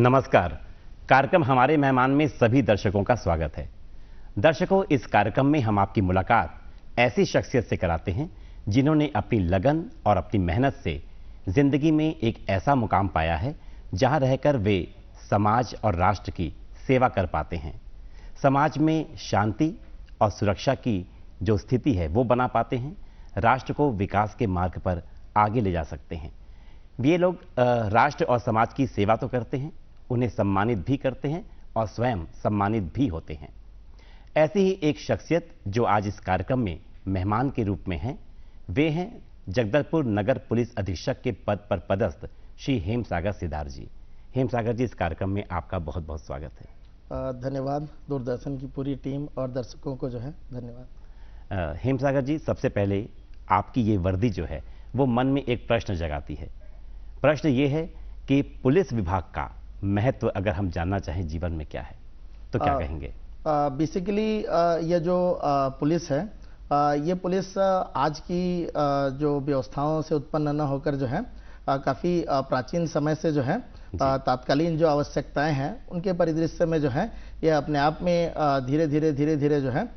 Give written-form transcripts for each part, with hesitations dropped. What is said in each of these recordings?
नमस्कार। कार्यक्रम हमारे मेहमान में सभी दर्शकों का स्वागत है। दर्शकों, इस कार्यक्रम में हम आपकी मुलाकात ऐसी शख्सियत से कराते हैं जिन्होंने अपनी लगन और अपनी मेहनत से जिंदगी में एक ऐसा मुकाम पाया है जहां रहकर वे समाज और राष्ट्र की सेवा कर पाते हैं। समाज में शांति और सुरक्षा की जो स्थिति है वो बना पाते हैं, राष्ट्र को विकास के मार्ग पर आगे ले जा सकते हैं। ये लोग राष्ट्र और समाज की सेवा तो करते हैं, उन्हें सम्मानित भी करते हैं और स्वयं सम्मानित भी होते हैं। ऐसी ही एक शख्सियत जो आज इस कार्यक्रम में मेहमान के रूप में हैं, वे हैं जगदलपुर नगर पुलिस अधीक्षक के पद पर पदस्थ श्री हेमसागर सिद्धार्थ जी। हेमसागर जी, इस कार्यक्रम में आपका बहुत बहुत स्वागत है। धन्यवाद। दूरदर्शन की पूरी टीम और दर्शकों को जो है धन्यवाद। हेमसागर जी, सबसे पहले आपकी ये वर्दी जो है वो मन में एक प्रश्न जगाती है। प्रश्न ये है कि पुलिस विभाग का महत्व अगर हम जानना चाहें जीवन में क्या है तो क्या कहेंगे? बेसिकली ये जो पुलिस है, ये पुलिस आज की जो व्यवस्थाओं से उत्पन्न न होकर जो है काफ़ी प्राचीन समय से जो है तात्कालीन जो आवश्यकताएं हैं उनके परिदृश्य में जो है ये अपने आप में धीरे धीरे जो है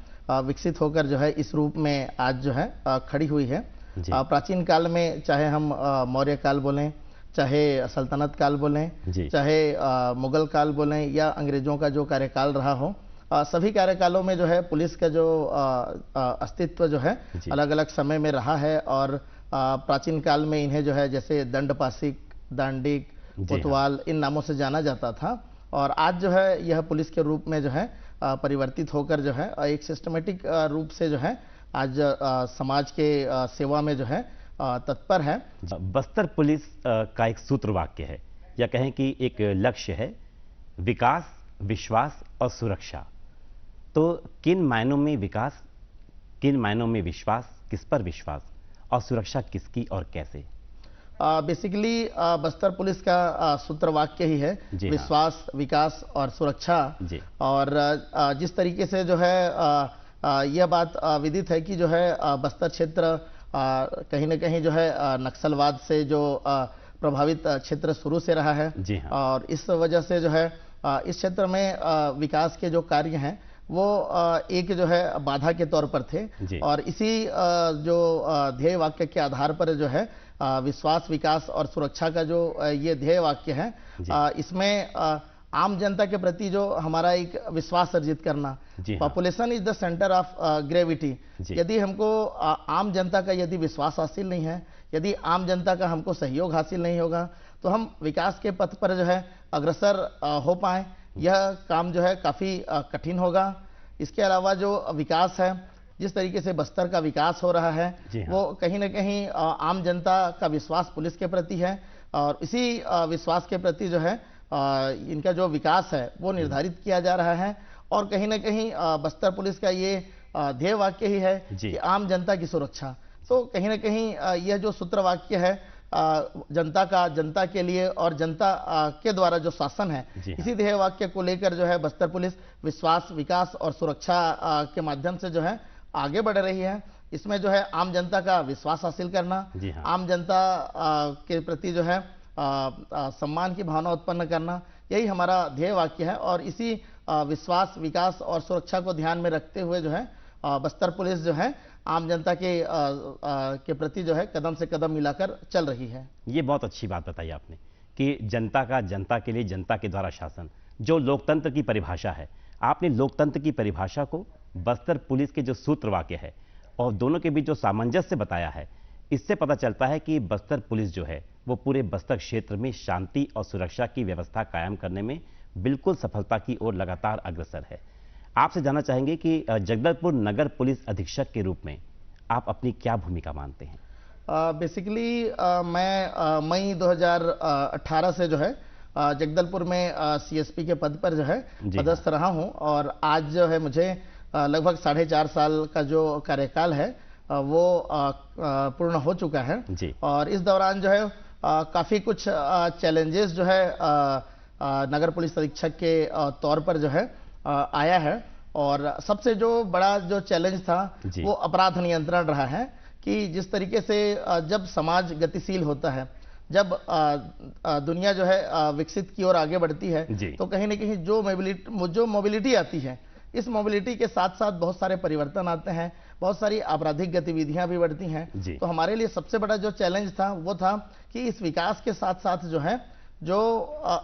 विकसित होकर जो है इस रूप में आज जो है खड़ी हुई है। प्राचीन काल में चाहे हम मौर्य काल बोलें, चाहे सल्तनत काल बोलें, चाहे मुगल काल बोलें या अंग्रेजों का जो कार्यकाल रहा हो, सभी कार्यकालों में जो है पुलिस का जो अस्तित्व जो है अलग अलग समय में रहा है। और प्राचीन काल में इन्हें जो है जैसे दंडपासिक, दांडिक, कोतवाल इन नामों से जाना जाता था। और आज जो है यह पुलिस के रूप में जो है परिवर्तित होकर जो है एक सिस्टमेटिक रूप से जो है आज समाज के सेवा में जो है तत्पर है। बस्तर पुलिस का एक सूत्र वाक्य है या कहें कि एक लक्ष्य है, विकास, विश्वास और सुरक्षा। तो किन मायनों में विकास, किन मायनों में विश्वास, किस पर विश्वास और सुरक्षा किसकी और कैसे? बेसिकली बस्तर पुलिस का सूत्र वाक्य ही है विश्वास, विकास और सुरक्षा। और जिस तरीके से जो है यह बात विदित है कि जो है बस्तर क्षेत्र कहीं न कहीं जो है नक्सलवाद से जो प्रभावित क्षेत्र शुरू से रहा है। और इस वजह से जो है इस क्षेत्र में विकास के जो कार्य हैं वो एक जो है बाधा के तौर पर थे। और इसी जो ध्येय वाक्य के आधार पर जो है विश्वास, विकास और सुरक्षा का जो ये ध्येय वाक्य है, इसमें आम जनता के प्रति जो हमारा एक विश्वास अर्जित करना, population is the centre of gravity. यदि हमको आम जनता का यदि विश्वास हासिल नहीं है, यदि आम जनता का हमको सहयोग हासिल नहीं होगा तो हम विकास के पथ पर जो है अग्रसर हो पाए, यह काम जो है काफ़ी कठिन होगा। इसके अलावा जो विकास है, जिस तरीके से बस्तर का विकास हो रहा है वो कहीं ना कहीं आम जनता का विश्वास पुलिस के प्रति है। और इसी विश्वास के प्रति जो है इनका जो विकास है वो निर्धारित किया जा रहा है। और कहीं ना कहीं बस्तर पुलिस का ये ध्येय वाक्य ही है कि आम जनता की सुरक्षा। तो कहीं ना कहीं यह जो सूत्र वाक्य है जनता का, जनता के लिए और जनता के द्वारा जो शासन है, इसी ध्येय वाक्य को लेकर जो है बस्तर पुलिस विश्वास, विकास और सुरक्षा के माध्यम से जो है आगे बढ़ रही है। इसमें जो है आम जनता का विश्वास हासिल करना, आम जनता के प्रति जो है सम्मान की भावना उत्पन्न करना, यही हमारा ध्येय वाक्य है। और इसी विश्वास, विकास और सुरक्षा को ध्यान में रखते हुए जो है बस्तर पुलिस जो है आम जनता के प्रति जो है कदम से कदम मिलाकर चल रही है। ये बहुत अच्छी बात बताई आपने कि जनता का, जनता के लिए, जनता के द्वारा शासन, जो लोकतंत्र की परिभाषा है। आपने लोकतंत्र की परिभाषा को बस्तर पुलिस के जो सूत्र वाक्य है और दोनों के बीच जो सामंजस्य बताया है, इससे पता चलता है कि बस्तर पुलिस जो है वो पूरे बस्तर क्षेत्र में शांति और सुरक्षा की व्यवस्था कायम करने में बिल्कुल सफलता की ओर लगातार अग्रसर है। आपसे जानना चाहेंगे कि जगदलपुर नगर पुलिस अधीक्षक के रूप में आप अपनी क्या भूमिका मानते हैं? बेसिकली मैं मई 2018 से जो है जगदलपुर में CSP के पद पर जो है पदस्थ रहा हूं। और आज जो है मुझे लगभग 4.5 साल का जो कार्यकाल है वो पूर्ण हो चुका है। और इस दौरान जो है काफ़ी कुछ चैलेंजेस जो है नगर पुलिस अधीक्षक के तौर पर जो है आया है। और सबसे जो बड़ा जो चैलेंज था वो अपराध नियंत्रण रहा है कि जिस तरीके से जब समाज गतिशील होता है जब दुनिया जो है विकसित की ओर आगे बढ़ती है तो कहीं ना कहीं जो मोबिलिटी आती है, इस मोबिलिटी के साथ साथ बहुत सारे परिवर्तन आते हैं, बहुत सारी आपराधिक गतिविधियां भी बढ़ती हैं। तो हमारे लिए सबसे बड़ा जो चैलेंज था वो था कि इस विकास के साथ साथ जो है जो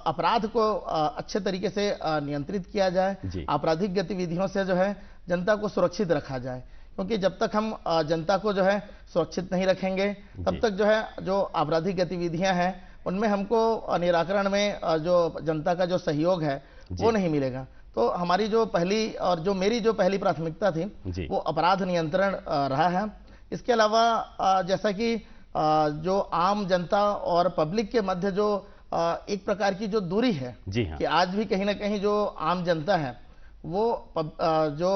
अपराध को अच्छे तरीके से नियंत्रित किया जाए, आपराधिक गतिविधियों से जो है जनता को सुरक्षित रखा जाए, क्योंकि जब तक हम जनता को जो है सुरक्षित नहीं रखेंगे तब तक जो है जो आपराधिक गतिविधियां हैं उनमें हमको निराकरण में जो जनता का जो सहयोग है वो नहीं मिलेगा। तो हमारी जो पहली और जो मेरी जो पहली प्राथमिकता थी वो अपराध नियंत्रण रहा है। इसके अलावा जैसा कि जो आम जनता और पब्लिक के मध्य जो एक प्रकार की जो दूरी है कि आज भी कहीं ना कहीं जो आम जनता है वो जो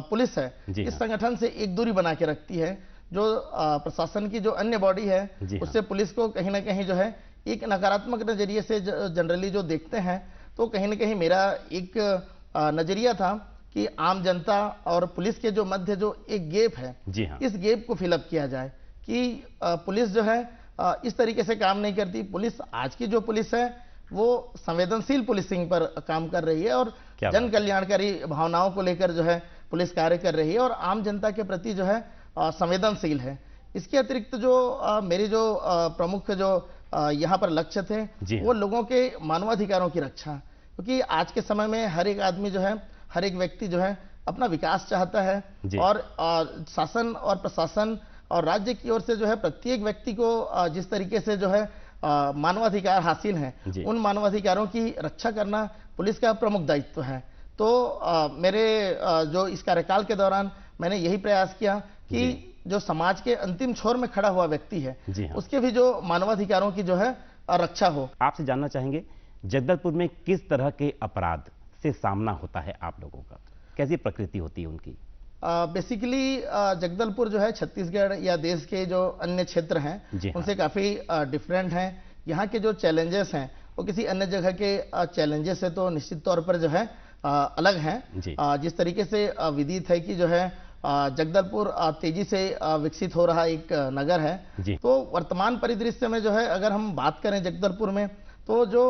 पुलिस है इस संगठन से एक दूरी बना के रखती है। जो प्रशासन की जो अन्य बॉडी है उससे पुलिस को कहीं ना कहीं जो है एक नकारात्मक नजरिए से जनरली जो देखते हैं। तो कहीं ना कहीं मेरा एक नजरिया था कि आम जनता और पुलिस के जो मध्य जो एक गैप है इस गैप को फिलअप किया जाए कि पुलिस जो है इस तरीके से काम नहीं करती। पुलिस आज की जो पुलिस है वो संवेदनशील पुलिसिंग पर काम कर रही है और जन कल्याणकारी भावनाओं को लेकर जो है पुलिस कार्य कर रही है और आम जनता के प्रति जो है संवेदनशील है। इसके अतिरिक्त जो मेरी जो प्रमुख जो यहाँ पर लक्ष्य थे वो लोगों के मानवाधिकारों की रक्षा, क्योंकि आज के समय में हर एक आदमी जो है, हर एक व्यक्ति जो है अपना विकास चाहता है और शासन और प्रशासन और राज्य की ओर से जो है प्रत्येक व्यक्ति को जिस तरीके से जो है मानवाधिकार हासिल है उन मानवाधिकारों की रक्षा करना पुलिस का प्रमुख दायित्व है। तो मेरे जो इस कार्यकाल के दौरान मैंने यही प्रयास किया कि जो समाज के अंतिम छोर में खड़ा हुआ व्यक्ति है उसके भी जो मानवाधिकारों की जो है रक्षा हो। आपसे जानना चाहेंगे जगदलपुर में किस तरह के अपराध से सामना होता है आप लोगों का, कैसी प्रकृति होती है उनकी? बेसिकली जगदलपुर जो है छत्तीसगढ़ या देश के जो अन्य क्षेत्र हैं उनसे काफ़ी डिफरेंट हैं। यहाँ के जो चैलेंजेस हैं वो किसी अन्य जगह के चैलेंजेस से तो निश्चित तौर पर जो है अलग हैं। जिस तरीके से विदित है कि जो है जगदलपुर तेजी से विकसित हो रहा एक नगर है। तो वर्तमान परिदृश्य में जो है अगर हम बात करें जगदलपुर में तो जो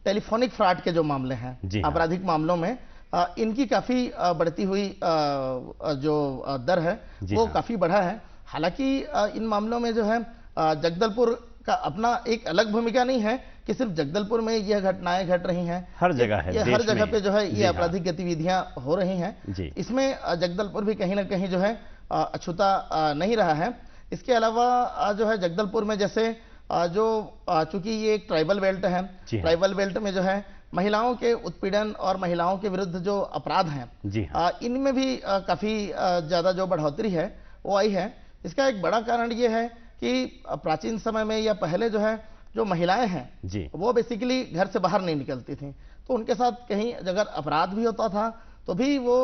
टेलीफोनिक फ्रॉड के जो मामले हैं आपराधिक मामलों में इनकी काफ़ी बढ़ती हुई जो दर है वो काफ़ी बढ़ा है। हालांकि इन मामलों में जो है जगदलपुर का अपना एक अलग भूमिका नहीं है कि सिर्फ जगदलपुर में यह घटनाएं घट रही हैं, हर जगह है, हर जगह पे जो है ये आपराधिक गतिविधियां हो रही हैं। इसमें जगदलपुर भी कहीं ना कहीं जो है अछूता नहीं रहा है। इसके अलावा जो है जगदलपुर में जैसे जो चूंकि ये एक ट्राइबल बेल्ट है, ट्राइबल बेल्ट में जो है महिलाओं के उत्पीड़न और महिलाओं के विरुद्ध जो अपराध हैं इनमें भी काफ़ी ज़्यादा जो बढ़ोतरी है वो आई है। इसका एक बड़ा कारण ये है कि प्राचीन समय में या पहले जो है जो महिलाएं हैं वो बेसिकली घर से बाहर नहीं निकलती थी, तो उनके साथ कहीं अगर अपराध भी होता था तो भी वो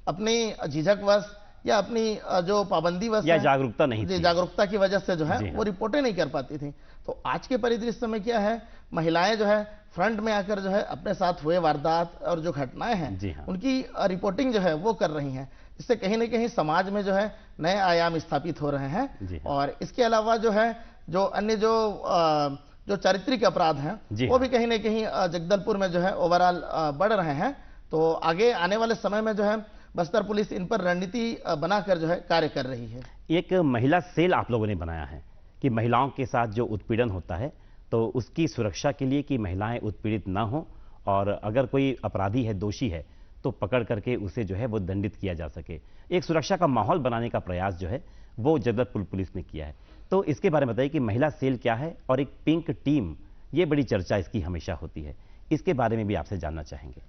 अपनी झिझकवश या अपनी जो पाबंदी वश या जागरूकता नहीं थी, जागरूकता की वजह से जो है वो रिपोर्टें नहीं कर पाती थी। तो आज के परिदृश्य में क्या है, महिलाएं जो है फ्रंट में आकर जो है अपने साथ हुए वारदात और जो घटनाएं हैं उनकी रिपोर्टिंग जो है वो कर रही हैं। इससे कहीं ना कहीं समाज में जो है नए आयाम स्थापित हो रहे हैं। और इसके अलावा जो है जो अन्य जो चारित्रिक अपराध हैं वो भी कहीं ना कहीं जगदलपुर में जो है ओवरऑल बढ़ रहे हैं। तो आगे आने वाले समय में जो है बस्तर पुलिस इन पर रणनीति बनाकर जो है कार्य कर रही है। एक महिला सेल आप लोगों ने बनाया है कि महिलाओं के साथ जो उत्पीड़न होता है तो उसकी सुरक्षा के लिए कि महिलाएं उत्पीड़ित ना हो और अगर कोई अपराधी है, दोषी है तो पकड़ करके उसे जो है वो दंडित किया जा सके। एक सुरक्षा का माहौल बनाने का प्रयास जो है वो जगदलपुर पुलिस ने किया है। तो इसके बारे में बताइए कि महिला सेल क्या है और एक पिंक टीम, ये बड़ी चर्चा इसकी हमेशा होती है, इसके बारे में भी आपसे जानना चाहेंगे।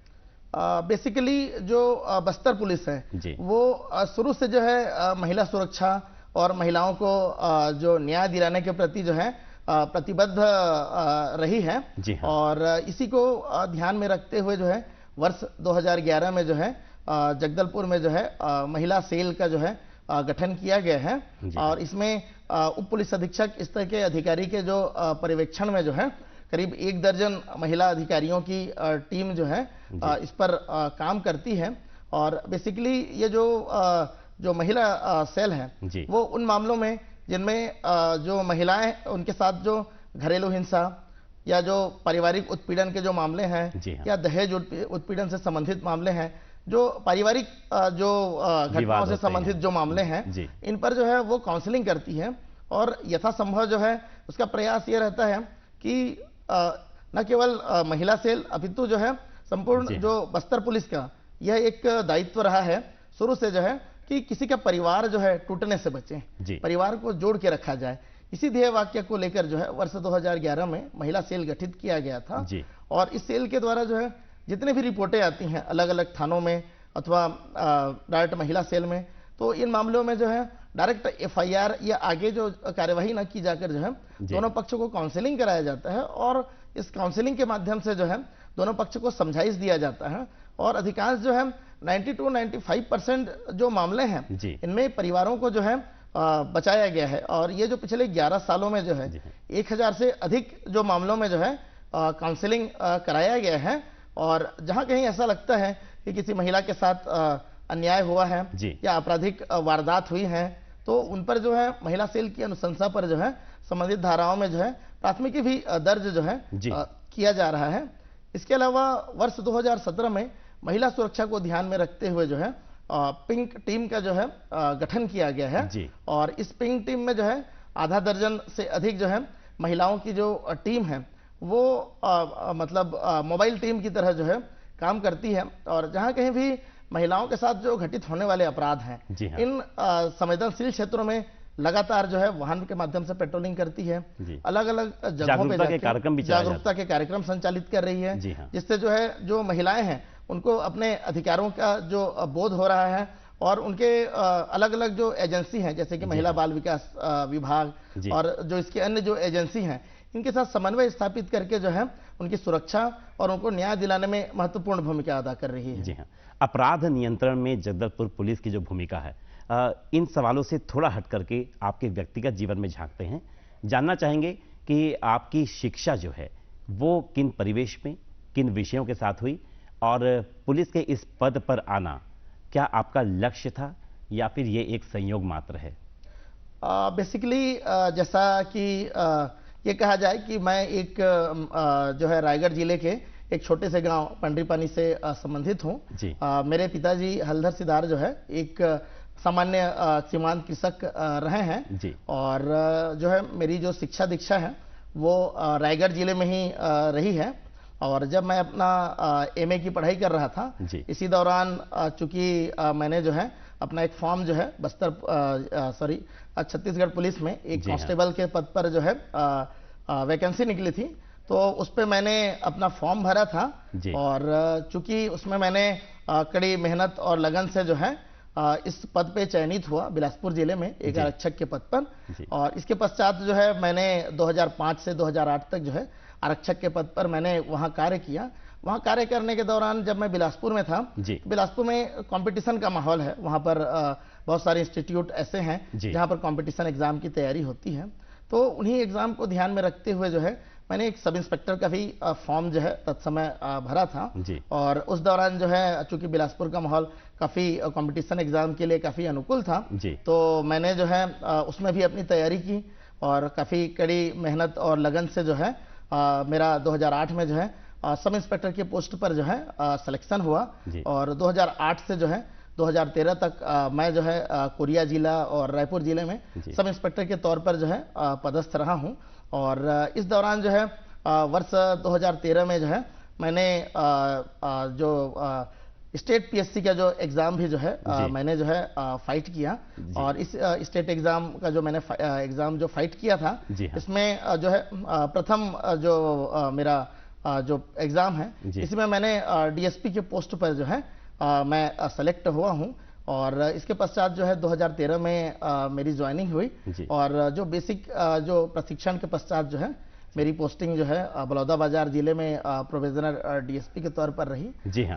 बेसिकली जो बस्तर पुलिस है वो शुरू से जो है महिला सुरक्षा और महिलाओं को जो न्याय दिलाने के प्रति जो है प्रतिबद्ध रही है। और इसी को ध्यान में रखते हुए जो है वर्ष 2011 में जो है जगदलपुर में जो है महिला सेल का जो है गठन किया गया है। और इसमें उप पुलिस अधीक्षक स्तर के अधिकारी के जो पर्यवेक्षण में जो है करीब 1 दर्जन महिला अधिकारियों की टीम जो है इस पर काम करती है। और बेसिकली ये जो महिला सेल है वो उन मामलों में जिनमें जो महिलाएं उनके साथ जो घरेलू हिंसा या जो पारिवारिक उत्पीड़न के जो मामले हैं या दहेज उत्पीड़न से संबंधित मामले हैं, जो पारिवारिक जो घटनाओं से संबंधित जो मामले हैं, इन पर जो है वो काउंसलिंग करती है और यथासंभव जो है उसका प्रयास ये रहता है कि न केवल महिला सेल अपितु जो है संपूर्ण जो बस्तर पुलिस का यह एक दायित्व रहा है शुरू से जो है कि किसी का परिवार जो है टूटने से बचे, परिवार को जोड़ के रखा जाए। इसी ध्येय वाक्य को लेकर जो है वर्ष 2011 में महिला सेल गठित किया गया था और इस सेल के द्वारा जो है जितने भी रिपोर्टें आती हैं अलग अलग थानों में अथवा डायरेक्ट महिला सेल में, तो इन मामलों में जो है डायरेक्ट एफआईआर या आगे जो कार्यवाही न की जाकर जो है दोनों पक्षों को काउंसलिंग कराया जाता है और इस काउंसलिंग के माध्यम से जो है दोनों पक्ष को समझाइश दिया जाता है और अधिकांश जो है 90-95% जो मामले हैं इनमें परिवारों को जो है बचाया गया है। और ये जो पिछले 11 सालों में जो है 1000 से अधिक जो मामलों में जो है काउंसलिंग कराया गया है और जहां कहीं ऐसा लगता है कि किसी महिला के साथ अन्याय हुआ है या आपराधिक वारदात हुई है तो उन पर जो है महिला सेल की अनुशंसा पर जो है संबंधित धाराओं में जो है प्राथमिकी भी दर्ज जो है किया जा रहा है। इसके अलावा वर्ष 2017 में महिला सुरक्षा को ध्यान में रखते हुए जो है पिंक टीम का जो है गठन किया गया है और इस पिंक टीम में जो है आधा दर्जन से अधिक जो है महिलाओं की जो टीम है वो मतलब मोबाइल टीम की तरह जो है काम करती है और जहां कहीं भी महिलाओं के साथ जो घटित होने वाले अपराध हैं इन संवेदनशील क्षेत्रों में लगातार जो है वाहन के माध्यम से पेट्रोलिंग करती है, अलग अलग जगहों पे जागरूकता के कार्यक्रम संचालित कर रही है, जिससे जो है जो महिलाएं हैं उनको अपने अधिकारों का जो बोध हो रहा है और उनके अलग अलग जो एजेंसी हैं जैसे कि महिला बाल विकास विभाग और जो इसके अन्य जो एजेंसी हैं इनके साथ समन्वय स्थापित करके जो है उनकी सुरक्षा और उनको न्याय दिलाने में महत्वपूर्ण भूमिका अदा कर रही है। जी हाँ, अपराध नियंत्रण में जगदलपुर पुलिस की जो भूमिका है इन सवालों से थोड़ा हट करके आपके व्यक्तिगत जीवन में झांकते हैं। जानना चाहेंगे कि आपकी शिक्षा जो है वो किन परिवेश में किन विषयों के साथ हुई और पुलिस के इस पद पर आना क्या आपका लक्ष्य था या फिर ये एक संयोग मात्र है? बेसिकली जैसा कि ये कहा जाए कि मैं एक जो है रायगढ़ जिले के एक छोटे से गांव पंडरीपानी से संबंधित हूँ। मेरे पिताजी हलधर सिदार जो है एक सामान्य सीमांत कृषक रहे हैं और जो है मेरी जो शिक्षा दीक्षा है वो रायगढ़ जिले में ही रही है और जब मैं अपना एमए की पढ़ाई कर रहा था इसी दौरान चूंकि मैंने जो है अपना एक फॉर्म जो है छत्तीसगढ़ पुलिस में एक कांस्टेबल के पद पर जो है वैकेंसी निकली थी तो उस पर मैंने अपना फॉर्म भरा था और चूंकि उसमें मैंने कड़ी मेहनत और लगन से जो है इस पद पे चयनित हुआ बिलासपुर जिले में एक आरक्षक के पद पर और इसके पश्चात जो है मैंने 2005 से 2008 तक जो है आरक्षक के पद पर मैंने वहां कार्य किया। वहां कार्य करने के दौरान जब मैं बिलासपुर में था बिलासपुर में कंपटीशन का माहौल है, वहां पर बहुत सारे इंस्टीट्यूट ऐसे हैं जहां पर कंपटीशन एग्जाम की तैयारी होती है तो उन्हीं एग्जाम को ध्यान में रखते हुए जो है मैंने एक सब इंस्पेक्टर का भी फॉर्म जो है तत्समय भरा था और उस दौरान जो है चूंकि बिलासपुर का माहौल काफी कंपटीशन एग्जाम के लिए काफी अनुकूल था तो मैंने जो है उसमें भी अपनी तैयारी की और काफी कड़ी मेहनत और लगन से जो है मेरा 2008 में जो है सब इंस्पेक्टर के पोस्ट पर जो है सिलेक्शन हुआ और 2008 से जो है 2013 तक मैं जो है कोरिया जिला और रायपुर जिले में सब इंस्पेक्टर के तौर पर जो है पदस्थ रहा हूं और इस दौरान जो है वर्ष 2013 में जो है मैंने जो स्टेट पीएससी का जो एग्जाम भी जो है मैंने जो है फाइट किया और इस स्टेट एग्जाम का जो मैंने एग्जाम जो फाइट किया था इसमें जो है प्रथम जो मेरा जो एग्जाम है इसमें मैंने डीएसपी के पोस्ट पर जो है मैं सेलेक्ट हुआ हूं और इसके पश्चात जो है 2013 में मेरी ज्वाइनिंग हुई और जो बेसिक जो प्रशिक्षण के पश्चात जो है मेरी पोस्टिंग जो है बलौदाबाजार जिले में प्रोविजनल डीएसपी के तौर पर रही।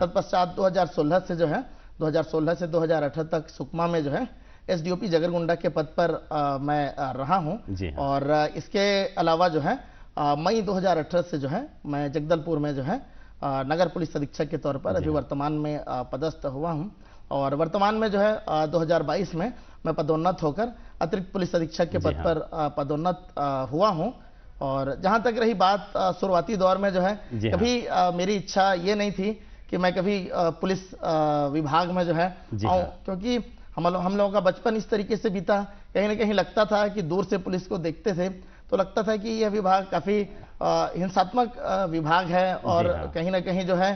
तत्पश्चात 2016 से जो है 2016 से 2018 तक सुकमा में जो है एसडीओपी जगरगुंडा के पद पर मैं रहा हूं और इसके अलावा जो है मई 2018 से जो है मैं जगदलपुर में जो है नगर पुलिस अधीक्षक के तौर पर अभी वर्तमान में पदस्थ हुआ हूं और वर्तमान में जो है 2022 में मैं पदोन्नत होकर अतिरिक्त पुलिस अधीक्षक के पद पर पदोन्नत हुआ हूं और जहां तक रही बात शुरुआती दौर में जो है कभी मेरी इच्छा ये नहीं थी कि मैं कभी पुलिस विभाग में जो है आऊं, क्योंकि हम लोगों का बचपन इस तरीके से बीता, कहीं ना कहीं लगता था कि दूर से पुलिस को देखते थे तो लगता था कि यह विभाग काफी हिंसात्मक विभाग है और कहीं ना कहीं जो है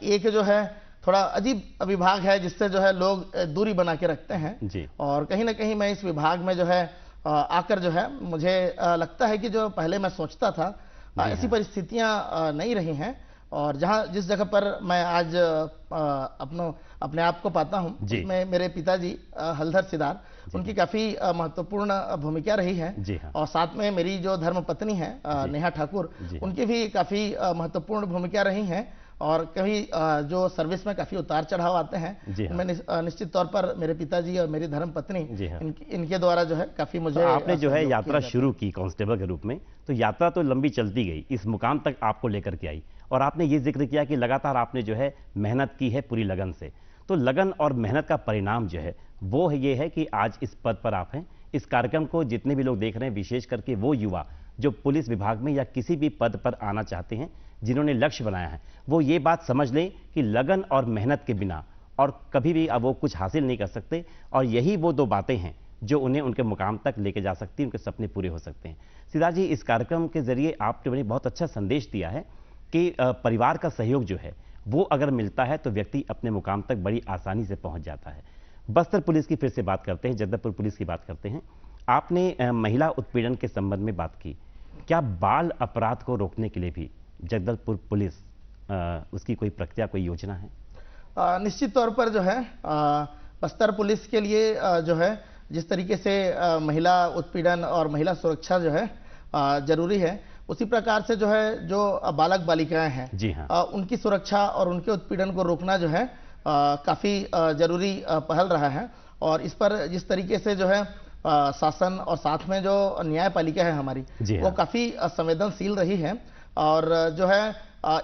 एक जो है थोड़ा अजीब विभाग है जिससे जो है लोग दूरी बना के रखते हैं। और कहीं ना कहीं मैं इस विभाग में जो है आकर जो है मुझे लगता है कि जो पहले मैं सोचता था ऐसी परिस्थितियां नहीं रही हैं। और जिस जगह पर मैं आज अपने आप को पाता हूं उसमें मेरे पिताजी हलधर सिदार, उनकी काफी महत्वपूर्ण भूमिका रही है। और साथ में मेरी जो धर्म पत्नी है नेहा ठाकुर, उनकी भी काफी महत्वपूर्ण भूमिका रही है। और कभी जो सर्विस में काफी उतार चढ़ाव आते हैं उनमें निश्चित तौर पर मेरे पिताजी और मेरी धर्म पत्नी इनके द्वारा जो है काफी मुझे आपने जो है यात्रा शुरू की कांस्टेबल के रूप में, तो यात्रा तो लंबी चलती गई, इस मुकाम तक आपको लेकर के आई। और आपने ये जिक्र किया कि लगातार आपने जो है मेहनत की है पूरी लगन से, तो लगन और मेहनत का परिणाम जो है वो ये है कि आज इस पद पर आप हैं। इस कार्यक्रम को जितने भी लोग देख रहे हैं, विशेष करके वो युवा जो पुलिस विभाग में या किसी भी पद पर आना चाहते हैं, जिन्होंने लक्ष्य बनाया है, वो ये बात समझ लें कि लगन और मेहनत के बिना और कभी भी अब वो कुछ हासिल नहीं कर सकते। और यही वो दो बातें हैं जो उन्हें उनके मुकाम तक लेके जा सकती हैं, उनके सपने पूरे हो सकते हैं। सिदार जी, इस कार्यक्रम के जरिए आपने बहुत अच्छा संदेश दिया है कि परिवार का सहयोग जो है वो अगर मिलता है तो व्यक्ति अपने मुकाम तक बड़ी आसानी से पहुंच जाता है। बस्तर पुलिस की फिर से बात करते हैं, जगदलपुर पुलिस की बात करते हैं। आपने महिला उत्पीड़न के संबंध में बात की, क्या बाल अपराध को रोकने के लिए भी जगदलपुर पुलिस उसकी कोई प्रक्रिया, कोई योजना है? निश्चित तौर पर जो है बस्तर पुलिस के लिए जो है जिस तरीके से महिला उत्पीड़न और महिला सुरक्षा जो है जरूरी है, उसी प्रकार से जो है जो बालक बालिकाएं हैं जी हाँ, उनकी सुरक्षा और उनके उत्पीड़न को रोकना जो है काफी जरूरी पहल रहा है। और इस पर जिस तरीके से जो है शासन और साथ में जो न्यायपालिका है हमारी वो काफी संवेदनशील रही है। और जो है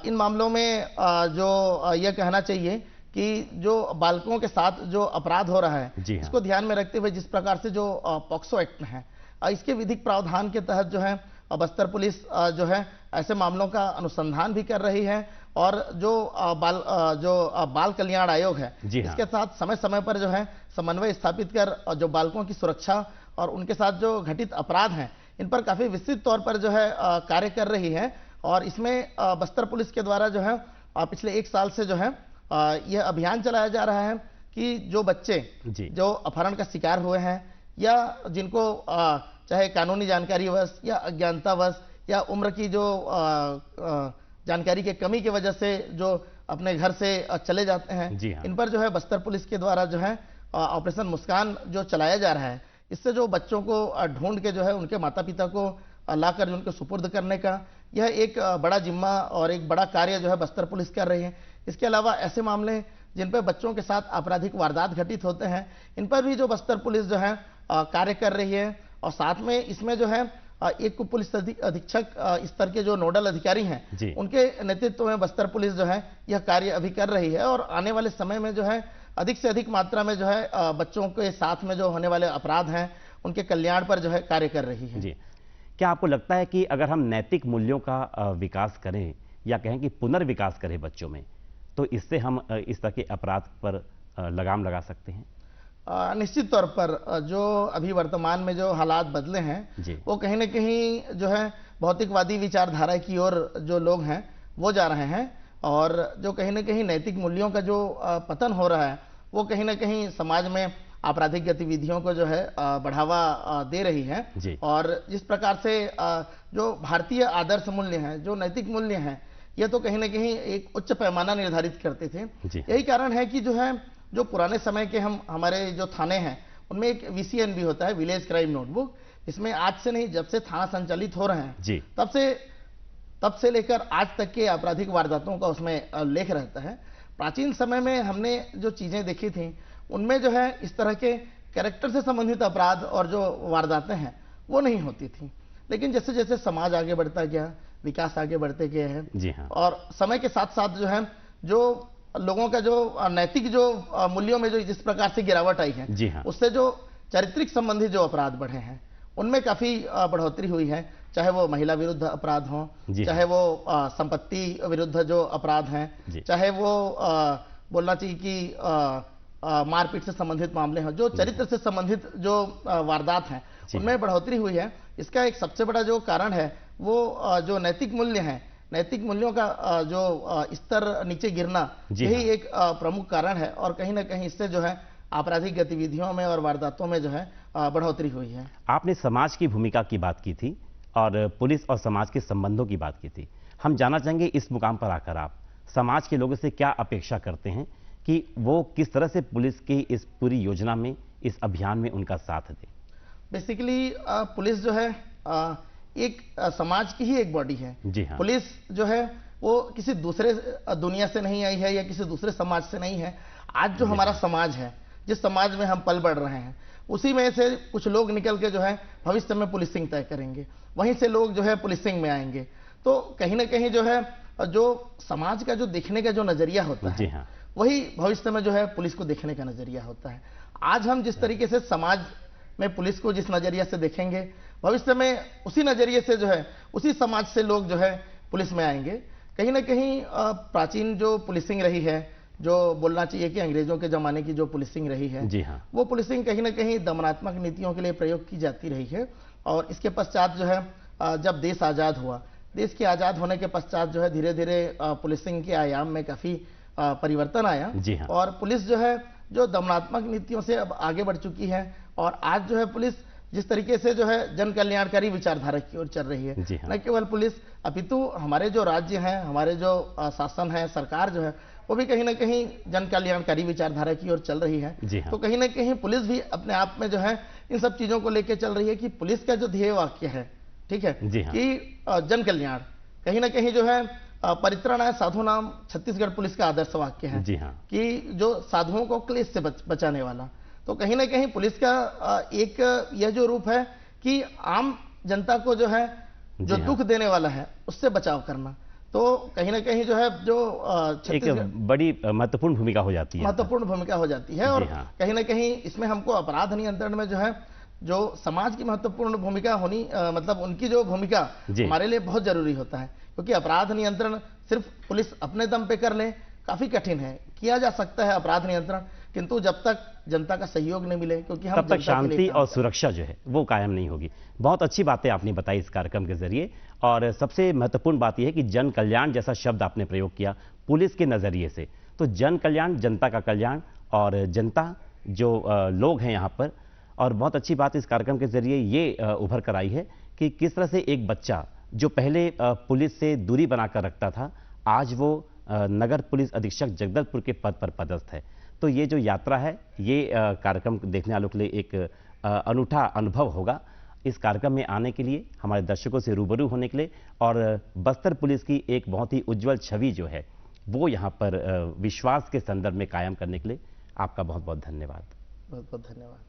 इन मामलों में जो यह कहना चाहिए कि जो बालकों के साथ जो अपराध हो रहा है इसको ध्यान में रखते हुए जिस प्रकार से जो पॉक्सो एक्ट है इसके विधिक प्रावधान के तहत जो है बस्तर पुलिस जो है ऐसे मामलों का अनुसंधान भी कर रही है। और जो बाल कल्याण आयोग है इसके साथ समय समय पर जो है समन्वय स्थापित कर जो बालकों की सुरक्षा और उनके साथ जो घटित अपराध हैं इन पर काफी विस्तृत तौर पर जो है कार्य कर रही है। और इसमें बस्तर पुलिस के द्वारा जो है पिछले 1 साल से जो है यह अभियान चलाया जा रहा है कि जो बच्चे जो अपहरण का शिकार हुए हैं या जिनको चाहे कानूनी जानकारी वश या अज्ञानता वश या उम्र की जो जानकारी के कमी की वजह से जो अपने घर से चले जाते हैं, इन पर जो है बस्तर पुलिस के द्वारा जो है ऑपरेशन मुस्कान जो चलाया जा रहा है, इससे जो बच्चों को ढूंढ के जो है उनके माता पिता को लाकर उनको सुपुर्द करने का यह एक बड़ा जिम्मा और एक बड़ा कार्य जो है बस्तर पुलिस कर रही है। इसके अलावा ऐसे मामले जिन पर बच्चों के साथ आपराधिक वारदात घटित होते हैं इन पर भी जो बस्तर पुलिस जो है कार्य कर रही है। और साथ में इसमें जो है एक पुलिस अधीक्षक स्तर के जो नोडल अधिकारी हैं उनके नेतृत्व में बस्तर पुलिस जो है यह कार्य अभी कर रही है। और आने वाले समय में जो है अधिक से अधिक मात्रा में जो है बच्चों के साथ में जो होने वाले अपराध हैं उनके कल्याण पर जो है कार्य कर रही है। जी, क्या आपको लगता है कि अगर हम नैतिक मूल्यों का विकास करें या कहें कि पुनर्विकास करें बच्चों में, तो इससे हम इस तरह के अपराध पर लगाम लगा सकते हैं? निश्चित तौर पर जो अभी वर्तमान में जो हालात बदले हैं वो कहीं न कहीं जो है भौतिकवादी विचारधारा की ओर जो लोग हैं वो जा रहे हैं। और जो कहीं न कहीं नैतिक मूल्यों का जो पतन हो रहा है वो कहीं न कहीं समाज में आपराधिक गतिविधियों को जो है बढ़ावा दे रही है। और जिस प्रकार से जो भारतीय आदर्श मूल्य हैं, जो नैतिक मूल्य हैं, ये तो कहीं न कहीं एक उच्च पैमाना निर्धारित करते थे। यही कारण है कि जो है जो पुराने समय के हमारे जो थाने हैं उनमें एक VCN भी होता है, विलेज क्राइम नोटबुक। इसमें आज से नहीं, जब से थाना संचालित हो रहे हैं तब से लेकर आज तक के आपराधिक वारदातों का उसमें लेख रहता है। प्राचीन समय में हमने जो चीजें देखी थी उनमें जो है इस तरह के कैरेक्टर से संबंधित अपराध और जो वारदातें हैं वो नहीं होती थी। लेकिन जैसे जैसे समाज आगे बढ़ता गया, विकास आगे बढ़ते गए हैं और समय के साथ साथ जो है जो लोगों का जो नैतिक जो मूल्यों में जो जिस प्रकार से गिरावट आई है उससे जो चारित्रिक संबंधी जो अपराध बढ़े हैं उनमें काफी बढ़ोतरी हुई है, चाहे वो महिला विरुद्ध अपराध हों, चाहे वो संपत्ति विरुद्ध जो अपराध हैं, चाहे वो बोलना चाहिए कि मारपीट से संबंधित मामले हैं, जो चरित्र से संबंधित जो वारदात हैं उनमें बढ़ोतरी हुई है। इसका एक सबसे बड़ा जो कारण है वो जो नैतिक मूल्य हैं, नैतिक मूल्यों का जो स्तर नीचे गिरना, यही एक प्रमुख कारण है। और कहीं ना कहीं इससे जो है आपराधिक गतिविधियों में और वारदातों में जो है बढ़ोतरी हुई है। आपने समाज की भूमिका की बात की थी और पुलिस और समाज के संबंधों की बात की थी। हम जानना चाहेंगे इस मुकाम पर आकर आप समाज के लोगों से क्या अपेक्षा करते हैं कि वो किस तरह से पुलिस की इस पूरी योजना में, इस अभियान में उनका साथ दे? बेसिकली पुलिस जो है एक समाज की ही एक बॉडी है। जी हाँ। पुलिस जो है वो किसी दूसरे दुनिया से नहीं आई है या किसी दूसरे समाज से नहीं है। आज जो हमारा समाज है, जिस समाज में हम पल बढ़ रहे हैं, उसी में से कुछ लोग निकल के जो है भविष्य में पुलिसिंग तय करेंगे, वहीं से लोग जो है पुलिसिंग में आएंगे। तो कहीं ना कहीं जो है जो समाज का जो देखने का जो नजरिया होता है, हाँ, वही भविष्य में जो है पुलिस को देखने का नजरिया होता है। आज हम जिस तरीके से समाज में पुलिस को जिस नजरिया से देखेंगे, भविष्य में उसी नजरिए से जो है उसी समाज से लोग जो है पुलिस में आएंगे। कहीं ना कहीं प्राचीन जो पुलिसिंग रही है, जो बोलना चाहिए कि अंग्रेजों के जमाने की जो पुलिसिंग रही है, जी हाँ, वो पुलिसिंग कहीं ना कहीं दमनात्मक नीतियों के लिए प्रयोग की जाती रही है। और इसके पश्चात जो है जब देश आज़ाद हुआ, देश के आज़ाद होने के पश्चात जो है धीरे धीरे पुलिसिंग के आयाम में काफ़ी परिवर्तन आया। जी हाँ। और पुलिस जो है जो दमनात्मक नीतियों से अब आगे बढ़ चुकी है और आज जो है पुलिस जिस तरीके से जो है जन कल्याणकारी विचारधारा की ओर चल रही है, हाँ। न केवल पुलिस अपितु हमारे जो राज्य हैं, हमारे जो शासन है, सरकार जो है वो भी कहीं ना कहीं जन कल्याणकारी विचारधारा की ओर चल रही है। हाँ। तो कहीं ना कहीं पुलिस भी अपने आप में जो है इन सब चीजों को लेकर चल रही है कि पुलिस का जो ध्येय वाक्य है, ठीक है, हाँ। कि जन कल्याण, कहीं ना कहीं जो है परित्राणाय साधु नाम छत्तीसगढ़ पुलिस का आदर्श वाक्य है। जी हाँ। कि जो साधुओं को क्लेश से बचाने वाला। तो कहीं ना कहीं पुलिस का एक यह जो रूप है कि आम जनता को जो है जो दुख देने वाला है उससे बचाव करना। तो कहीं ना कहीं जो है जो एक बड़ी महत्वपूर्ण भूमिका हो जाती है, महत्वपूर्ण भूमिका हो जाती है। और कहीं ना कहीं इसमें हमको अपराध नियंत्रण में जो है जो समाज की महत्वपूर्ण भूमिका होनी, मतलब उनकी जो भूमिका हमारे लिए बहुत जरूरी होता है। क्योंकि अपराध नियंत्रण सिर्फ पुलिस अपने दम पे कर ले काफी कठिन है। किया जा सकता है अपराध नियंत्रण, किंतु जब तक जनता का सहयोग नहीं मिले, क्योंकि हम तब तक शांति और सुरक्षा जो है वो कायम नहीं होगी। बहुत अच्छी बातें आपने बताई इस कार्यक्रम के जरिए। और सबसे महत्वपूर्ण बात यह है कि जन कल्याण जैसा शब्द आपने प्रयोग किया पुलिस के नजरिए से। तो जन कल्याण, जनता का कल्याण, और जनता जो लोग हैं यहाँ पर। और बहुत अच्छी बात इस कार्यक्रम के जरिए ये उभर कर आई है कि किस तरह से एक बच्चा जो पहले पुलिस से दूरी बनाकर रखता था, आज वो नगर पुलिस अधीक्षक जगदलपुर के पद पर पदस्थ है। तो ये जो यात्रा है, ये कार्यक्रम देखने वालों के लिए एक अनूठा अनुभव होगा। इस कार्यक्रम में आने के लिए, हमारे दर्शकों से रूबरू होने के लिए, और बस्तर पुलिस की एक बहुत ही उज्जवल छवि जो है वो यहाँ पर विश्वास के संदर्भ में कायम करने के लिए आपका बहुत बहुत धन्यवाद। बहुत बहुत धन्यवाद।